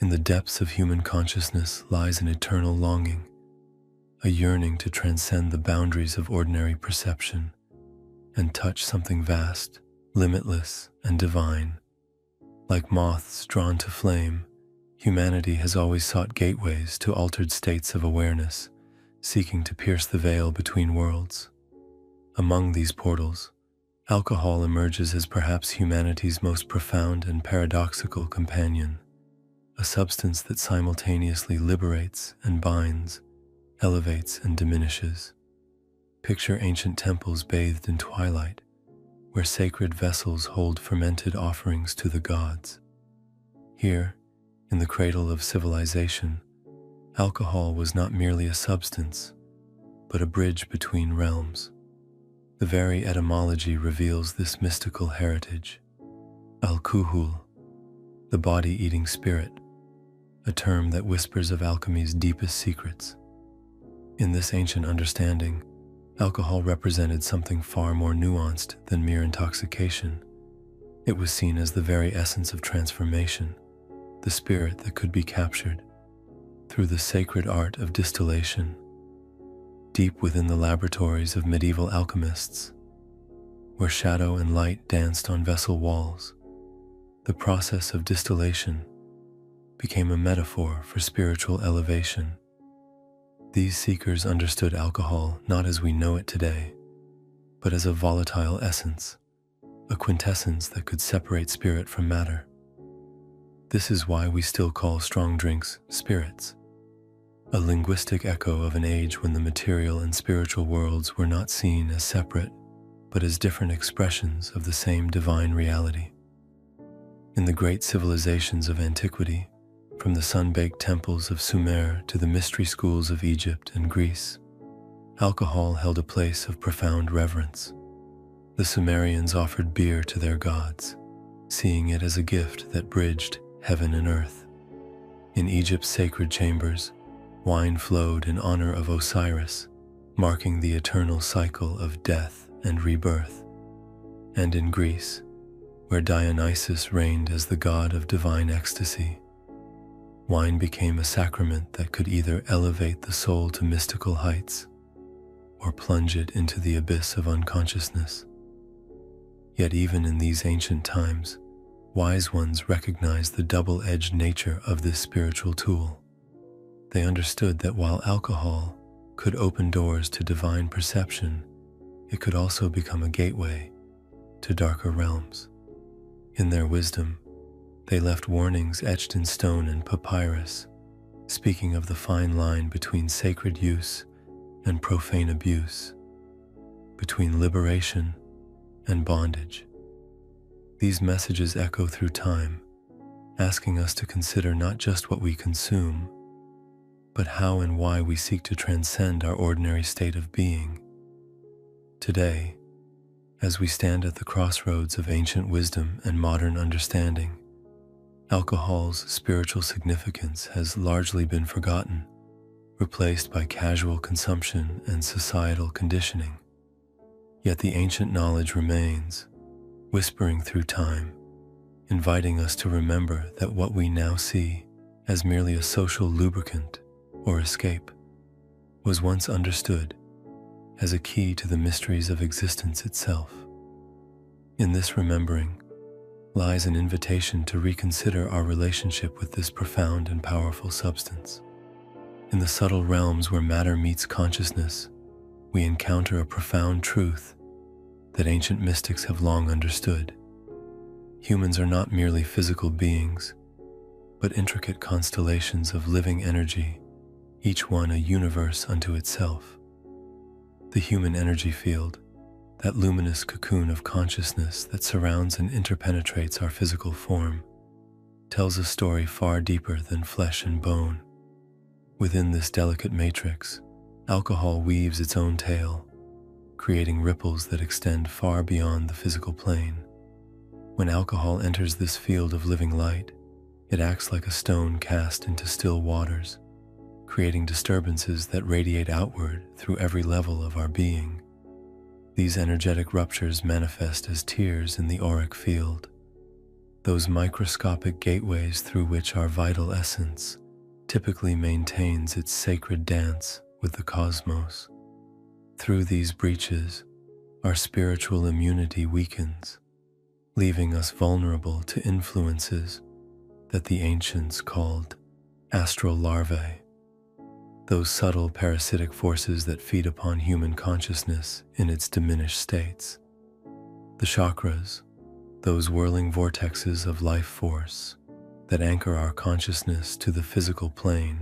In the depths of human consciousness lies an eternal longing, a yearning to transcend the boundaries of ordinary perception and touch something vast, limitless, and divine. Like moths drawn to flame, humanity has always sought gateways to altered states of awareness, seeking to pierce the veil between worlds. Among these portals, alcohol emerges as perhaps humanity's most profound and paradoxical companion, a substance that simultaneously liberates and binds, elevates and diminishes. Picture ancient temples bathed in twilight, where sacred vessels hold fermented offerings to the gods. Here, in the cradle of civilization, alcohol was not merely a substance, but a bridge between realms. The very etymology reveals this mystical heritage. Al-Kuhul, the body-eating spirit, a term that whispers of alchemy's deepest secrets. In this ancient understanding, alcohol represented something far more nuanced than mere intoxication. It was seen as the very essence of transformation, the spirit that could be captured through the sacred art of distillation. Deep within the laboratories of medieval alchemists, where shadow and light danced on vessel walls, the process of distillation became a metaphor for spiritual elevation. These seekers understood alcohol not as we know it today, but as a volatile essence, a quintessence that could separate spirit from matter. This is why we still call strong drinks spirits, a linguistic echo of an age when the material and spiritual worlds were not seen as separate, but as different expressions of the same divine reality. In the great civilizations of antiquity, from the sun-baked temples of Sumer to the mystery schools of Egypt and Greece, alcohol held a place of profound reverence. The Sumerians offered beer to their gods, seeing it as a gift that bridged heaven and earth. In Egypt's sacred chambers, wine flowed in honor of Osiris, marking the eternal cycle of death and rebirth. And in Greece, where Dionysus reigned as the god of divine ecstasy, wine became a sacrament that could either elevate the soul to mystical heights or plunge it into the abyss of unconsciousness. Yet even in these ancient times, wise ones recognized the double-edged nature of this spiritual tool. They understood that while alcohol could open doors to divine perception, it could also become a gateway to darker realms. In their wisdom, they left warnings etched in stone and papyrus, speaking of the fine line between sacred use and profane abuse, between liberation and bondage. These messages echo through time, asking us to consider not just what we consume, but how and why we seek to transcend our ordinary state of being. Today, as we stand at the crossroads of ancient wisdom and modern understanding, alcohol's spiritual significance has largely been forgotten, replaced by casual consumption and societal conditioning. Yet the ancient knowledge remains, whispering through time, inviting us to remember that what we now see as merely a social lubricant or escape was once understood as a key to the mysteries of existence itself. In this remembering lies an invitation to reconsider our relationship with this profound and powerful substance. In the subtle realms where matter meets consciousness, we encounter a profound truth that ancient mystics have long understood. Humans are not merely physical beings, but intricate constellations of living energy, each one a universe unto itself. The human energy field, that luminous cocoon of consciousness that surrounds and interpenetrates our physical form, tells a story far deeper than flesh and bone. Within this delicate matrix, alcohol weaves its own tale, creating ripples that extend far beyond the physical plane. When alcohol enters this field of living light, it acts like a stone cast into still waters, creating disturbances that radiate outward through every level of our being. These energetic ruptures manifest as tears in the auric field, those microscopic gateways through which our vital essence typically maintains its sacred dance with the cosmos. Through these breaches, our spiritual immunity weakens, leaving us vulnerable to influences that the ancients called astral larvae, those subtle parasitic forces that feed upon human consciousness in its diminished states. The chakras, those whirling vortexes of life force that anchor our consciousness to the physical plane,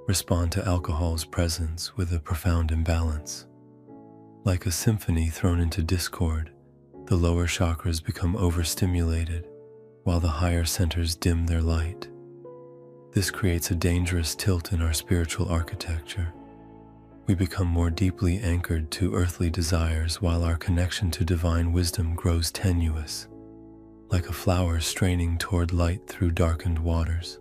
respond to alcohol's presence with a profound imbalance. Like a symphony thrown into discord, the lower chakras become overstimulated while the higher centers dim their light. This creates a dangerous tilt in our spiritual architecture. We become more deeply anchored to earthly desires while our connection to divine wisdom grows tenuous, like a flower straining toward light through darkened waters.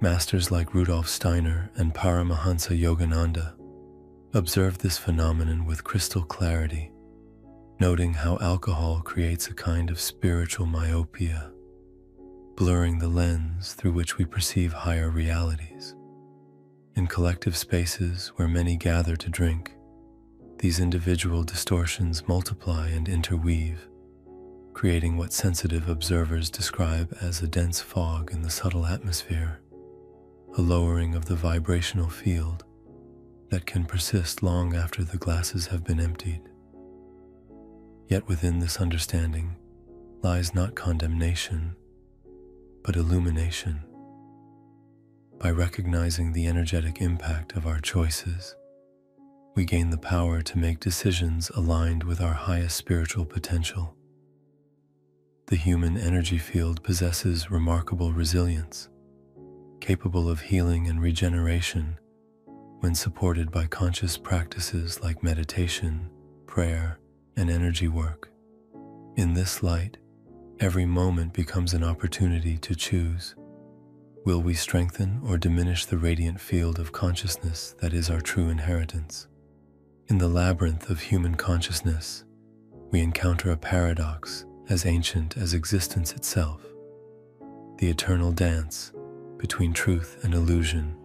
Masters like Rudolf Steiner and Paramahansa Yogananda observed this phenomenon with crystal clarity, noting how alcohol creates a kind of spiritual myopia, blurring the lens through which we perceive higher realities. In collective spaces where many gather to drink, these individual distortions multiply and interweave, creating what sensitive observers describe as a dense fog in the subtle atmosphere, a lowering of the vibrational field that can persist long after the glasses have been emptied. Yet within this understanding lies not condemnation, but illumination. By recognizing the energetic impact of our choices, we gain the power to make decisions aligned with our highest spiritual potential. The human energy field possesses remarkable resilience, capable of healing and regeneration when supported by conscious practices like meditation, prayer, and energy work. In this light, every moment becomes an opportunity to choose. Will we strengthen or diminish the radiant field of consciousness that is our true inheritance? In the labyrinth of human consciousness, we encounter a paradox as ancient as existence itself, the eternal dance between truth and illusion,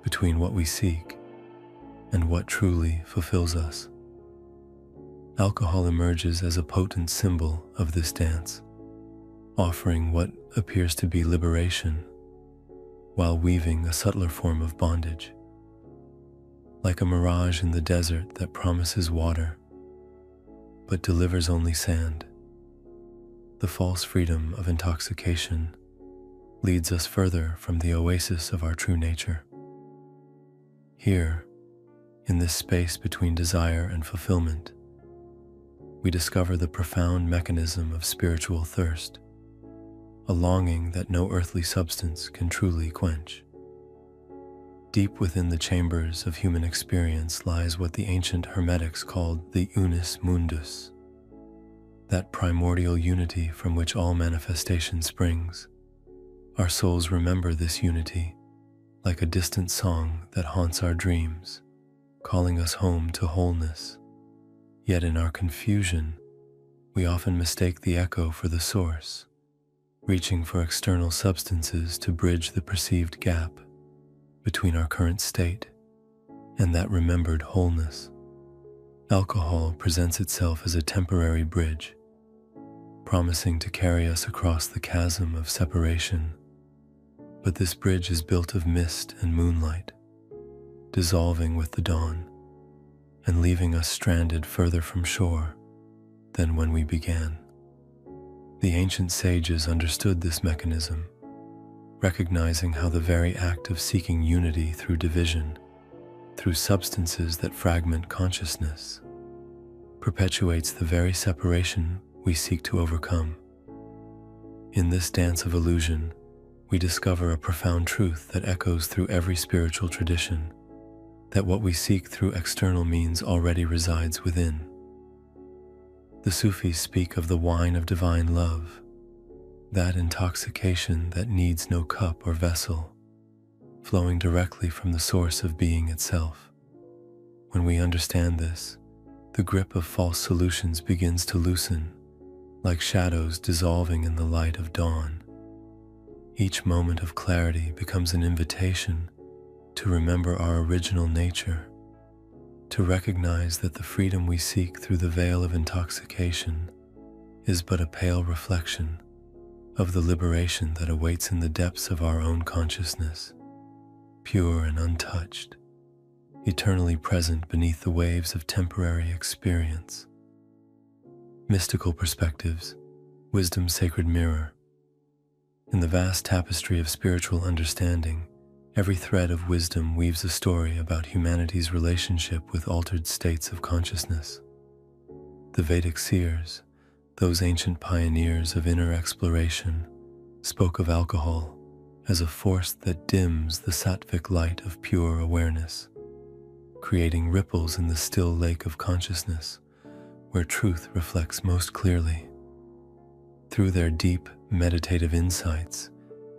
between what we seek and what truly fulfills us. Alcohol emerges as a potent symbol of this dance, offering what appears to be liberation while weaving a subtler form of bondage. Like a mirage in the desert that promises water but delivers only sand, the false freedom of intoxication leads us further from the oasis of our true nature. Here, in this space between desire and fulfillment, we discover the profound mechanism of spiritual thirst, a longing that no earthly substance can truly quench. Deep within the chambers of human experience lies what the ancient Hermetics called the unus mundus, that primordial unity from which all manifestation springs. Our souls remember this unity like a distant song that haunts our dreams, calling us home to wholeness. Yet in our confusion, we often mistake the echo for the source, reaching for external substances to bridge the perceived gap between our current state and that remembered wholeness. Alcohol presents itself as a temporary bridge, promising to carry us across the chasm of separation. But this bridge is built of mist and moonlight, dissolving with the dawn and leaving us stranded further from shore than when we began. The ancient sages understood this mechanism, recognizing how the very act of seeking unity through division, through substances that fragment consciousness, perpetuates the very separation we seek to overcome. In this dance of illusion, we discover a profound truth that echoes through every spiritual tradition, that what we seek through external means already resides within. The Sufis speak of the wine of divine love, that intoxication that needs no cup or vessel, flowing directly from the source of being itself. When we understand this, the grip of false solutions begins to loosen, like shadows dissolving in the light of dawn. Each moment of clarity becomes an invitation to remember our original nature, to recognize that the freedom we seek through the veil of intoxication is but a pale reflection of the liberation that awaits in the depths of our own consciousness, pure and untouched, eternally present beneath the waves of temporary experience. Mystical perspectives, wisdom's sacred mirror. In the vast tapestry of spiritual understanding, every thread of wisdom weaves a story about humanity's relationship with altered states of consciousness. The Vedic seers, those ancient pioneers of inner exploration, spoke of alcohol as a force that dims the sattvic light of pure awareness, creating ripples in the still lake of consciousness where truth reflects most clearly. Through their deep, meditative insights,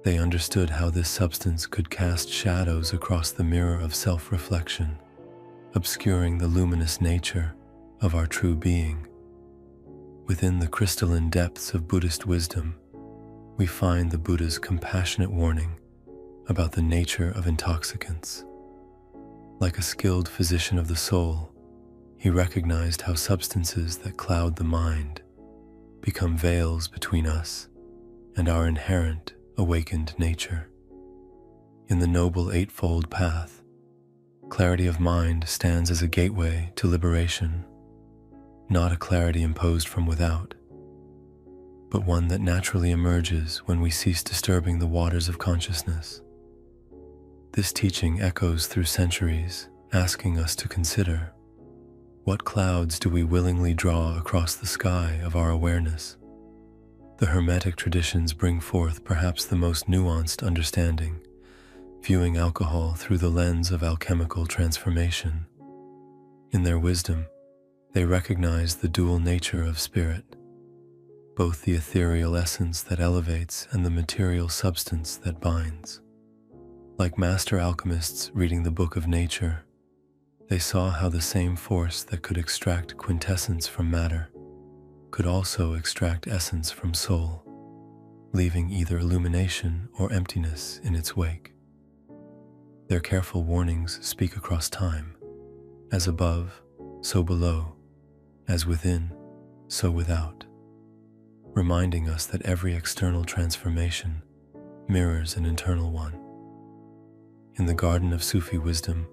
they understood how this substance could cast shadows across the mirror of self-reflection, obscuring the luminous nature of our true being. Within the crystalline depths of Buddhist wisdom, we find the Buddha's compassionate warning about the nature of intoxicants. Like a skilled physician of the soul, he recognized how substances that cloud the mind become veils between us and our inherent awakened nature. In the Noble Eightfold Path, clarity of mind stands as a gateway to liberation, not a clarity imposed from without, but one that naturally emerges when we cease disturbing the waters of consciousness. This teaching echoes through centuries, asking us to consider, what clouds do we willingly draw across the sky of our awareness? The Hermetic traditions bring forth perhaps the most nuanced understanding, viewing alcohol through the lens of alchemical transformation. In their wisdom, they recognize the dual nature of spirit, both the ethereal essence that elevates and the material substance that binds. Like master alchemists reading the book of nature, they saw how the same force that could extract quintessence from matter could also extract essence from soul, leaving either illumination or emptiness in its wake. Their careful warnings speak across time, as above, so below, as within, so without, reminding us that every external transformation mirrors an internal one. In the garden of Sufi wisdom,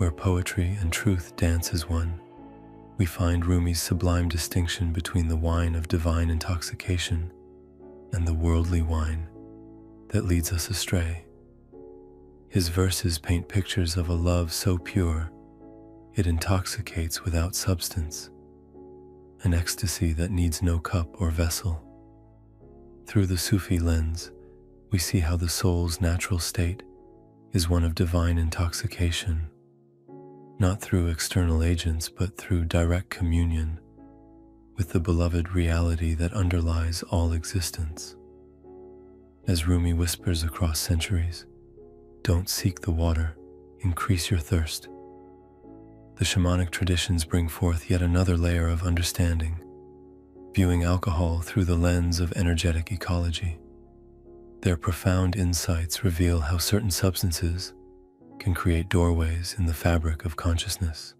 where poetry and truth dance as one, we find Rumi's sublime distinction between the wine of divine intoxication and the worldly wine that leads us astray. His verses paint pictures of a love so pure it intoxicates without substance, an ecstasy that needs no cup or vessel. Through the Sufi lens, we see how the soul's natural state is one of divine intoxication, not through external agents, but through direct communion with the beloved reality that underlies all existence. As Rumi whispers across centuries, don't seek the water, increase your thirst. The shamanic traditions bring forth yet another layer of understanding, viewing alcohol through the lens of energetic ecology. Their profound insights reveal how certain substances can create doorways in the fabric of consciousness,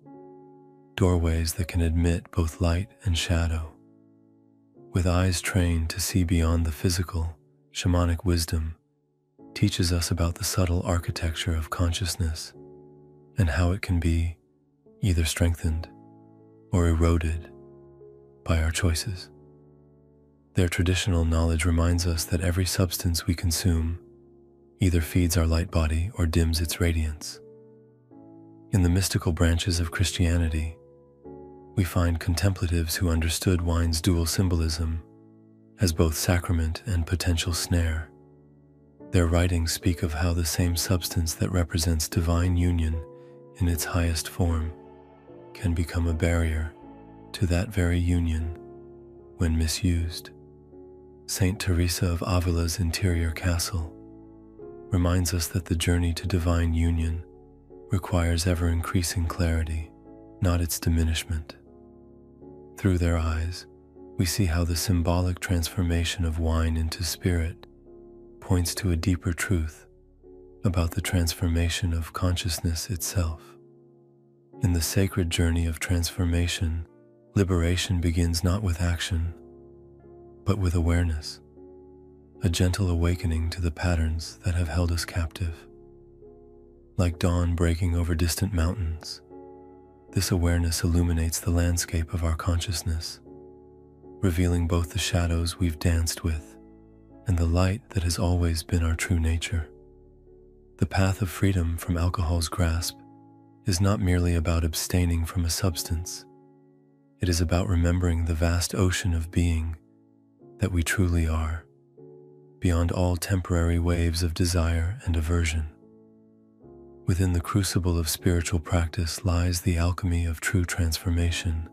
doorways that can admit both light and shadow. With eyes trained to see beyond the physical, shamanic wisdom teaches us about the subtle architecture of consciousness and how it can be either strengthened or eroded by our choices. Their traditional knowledge reminds us that every substance we consume either feeds our light body or dims its radiance. In the mystical branches of Christianity, we find contemplatives who understood wine's dual symbolism as both sacrament and potential snare. Their writings speak of how the same substance that represents divine union in its highest form can become a barrier to that very union when misused. Saint Teresa of Avila's interior castle reminds us that the journey to divine union requires ever-increasing clarity, not its diminishment. Through their eyes, we see how the symbolic transformation of wine into spirit points to a deeper truth about the transformation of consciousness itself. In the sacred journey of transformation, liberation begins not with action, but with awareness, a gentle awakening to the patterns that have held us captive. Like dawn breaking over distant mountains, this awareness illuminates the landscape of our consciousness, revealing both the shadows we've danced with and the light that has always been our true nature. The path of freedom from alcohol's grasp is not merely about abstaining from a substance. It is about remembering the vast ocean of being that we truly are, beyond all temporary waves of desire and aversion. Within the crucible of spiritual practice lies the alchemy of true transformation.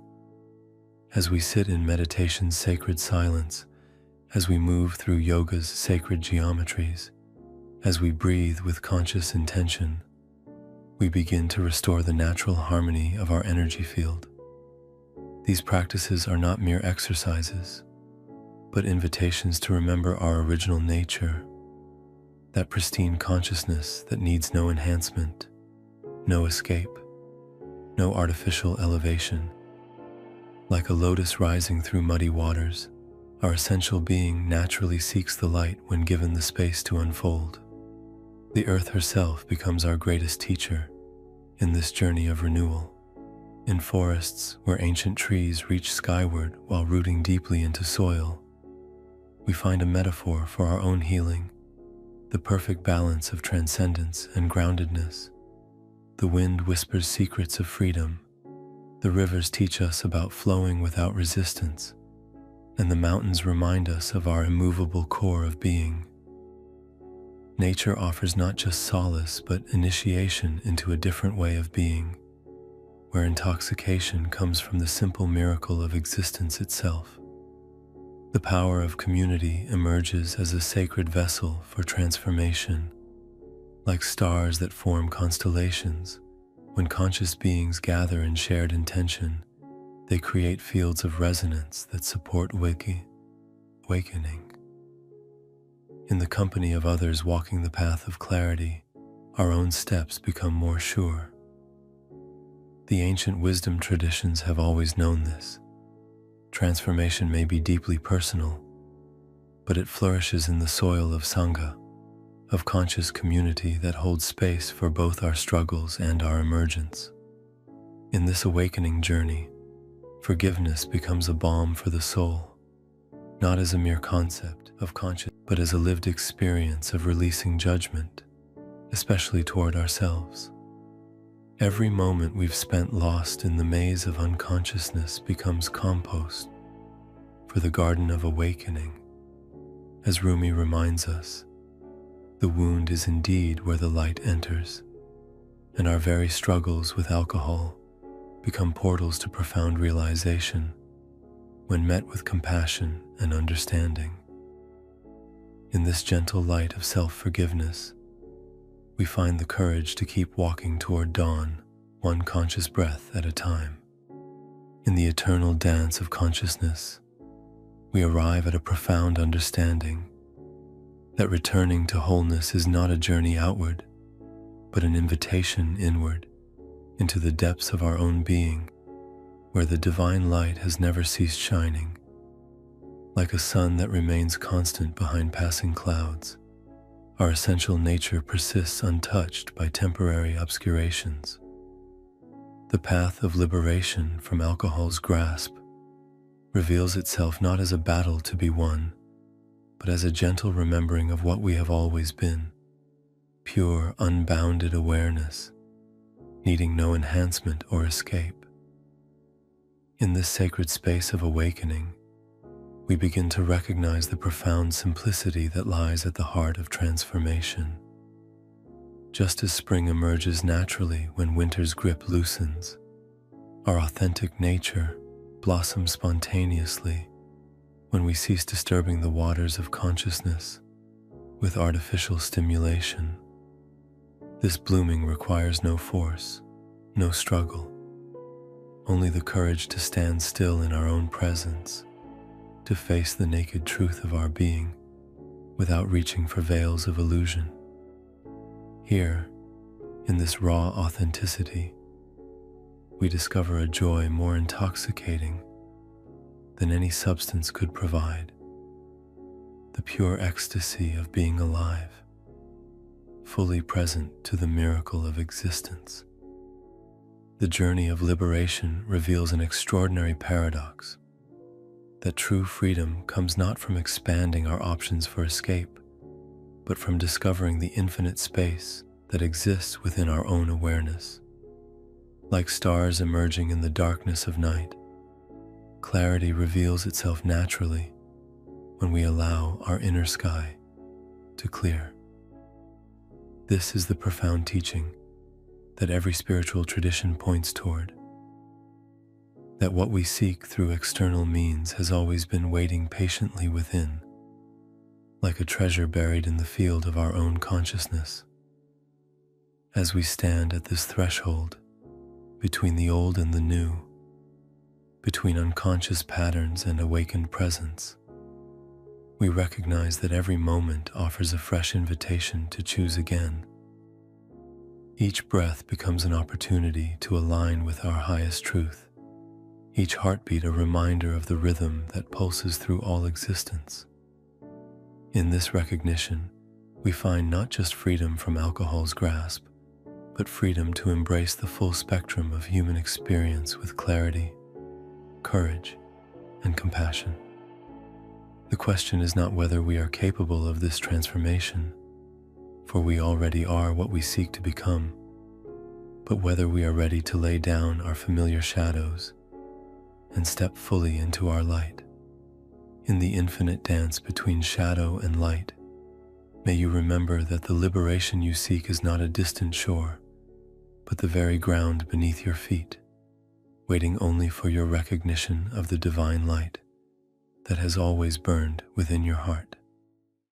As we sit in meditation's sacred silence, as we move through yoga's sacred geometries, as we breathe with conscious intention, we begin to restore the natural harmony of our energy field. These practices are not mere exercises, but invitations to remember our original nature, that pristine consciousness that needs no enhancement, no escape, no artificial elevation. Like a lotus rising through muddy waters, our essential being naturally seeks the light when given the space to unfold. The earth herself becomes our greatest teacher in this journey of renewal. In forests where ancient trees reach skyward while rooting deeply into soil, we find a metaphor for our own healing, the perfect balance of transcendence and groundedness. The wind whispers secrets of freedom, the rivers teach us about flowing without resistance, and the mountains remind us of our immovable core of being. Nature offers not just solace but initiation into a different way of being, where intoxication comes from the simple miracle of existence itself. The power of community emerges as a sacred vessel for transformation. Like stars that form constellations, when conscious beings gather in shared intention, they create fields of resonance that support awakening. In the company of others walking the path of clarity, our own steps become more sure. The ancient wisdom traditions have always known this. Transformation may be deeply personal, but it flourishes in the soil of Sangha, of conscious community that holds space for both our struggles and our emergence. In this awakening journey, forgiveness becomes a balm for the soul, not as a mere concept of conscience, but as a lived experience of releasing judgment, especially toward ourselves. Every moment we've spent lost in the maze of unconsciousness becomes compost for the garden of awakening. As Rumi reminds us, the wound is indeed where the light enters, and our very struggles with alcohol become portals to profound realization when met with compassion and understanding. In this gentle light of self-forgiveness, we find the courage to keep walking toward dawn, one conscious breath at a time. In the eternal dance of consciousness, we arrive at a profound understanding that returning to wholeness is not a journey outward, but an invitation inward into the depths of our own being, where the divine light has never ceased shining. Like a sun that remains constant behind passing clouds, our essential nature persists untouched by temporary obscurations. The path of liberation from alcohol's grasp reveals itself not as a battle to be won, but as a gentle remembering of what we have always been, pure, unbounded awareness, needing no enhancement or escape. In this sacred space of awakening, we begin to recognize the profound simplicity that lies at the heart of transformation. Just as spring emerges naturally when winter's grip loosens, our authentic nature blossoms spontaneously when we cease disturbing the waters of consciousness with artificial stimulation. This blooming requires no force, no struggle, only the courage to stand still in our own presence to face the naked truth of our being without reaching for veils of illusion. Here, in this raw authenticity, we discover a joy more intoxicating than any substance could provide, the pure ecstasy of being alive, fully present to the miracle of existence. The journey of liberation reveals an extraordinary paradox, that true freedom comes not from expanding our options for escape, but from discovering the infinite space that exists within our own awareness. Like stars emerging in the darkness of night, clarity reveals itself naturally when we allow our inner sky to clear. This is the profound teaching that every spiritual tradition points toward, that what we seek through external means has always been waiting patiently within, like a treasure buried in the field of our own consciousness. As we stand at this threshold between the old and the new, between unconscious patterns and awakened presence, we recognize that every moment offers a fresh invitation to choose again. Each breath becomes an opportunity to align with our highest truth, each heartbeat a reminder of the rhythm that pulses through all existence. In this recognition, we find not just freedom from alcohol's grasp, but freedom to embrace the full spectrum of human experience with clarity, courage, and compassion. The question is not whether we are capable of this transformation, for we already are what we seek to become, but whether we are ready to lay down our familiar shadows and step fully into our light. In the infinite dance between shadow and light, may you remember that the liberation you seek is not a distant shore, but the very ground beneath your feet, waiting only for your recognition of the divine light that has always burned within your heart.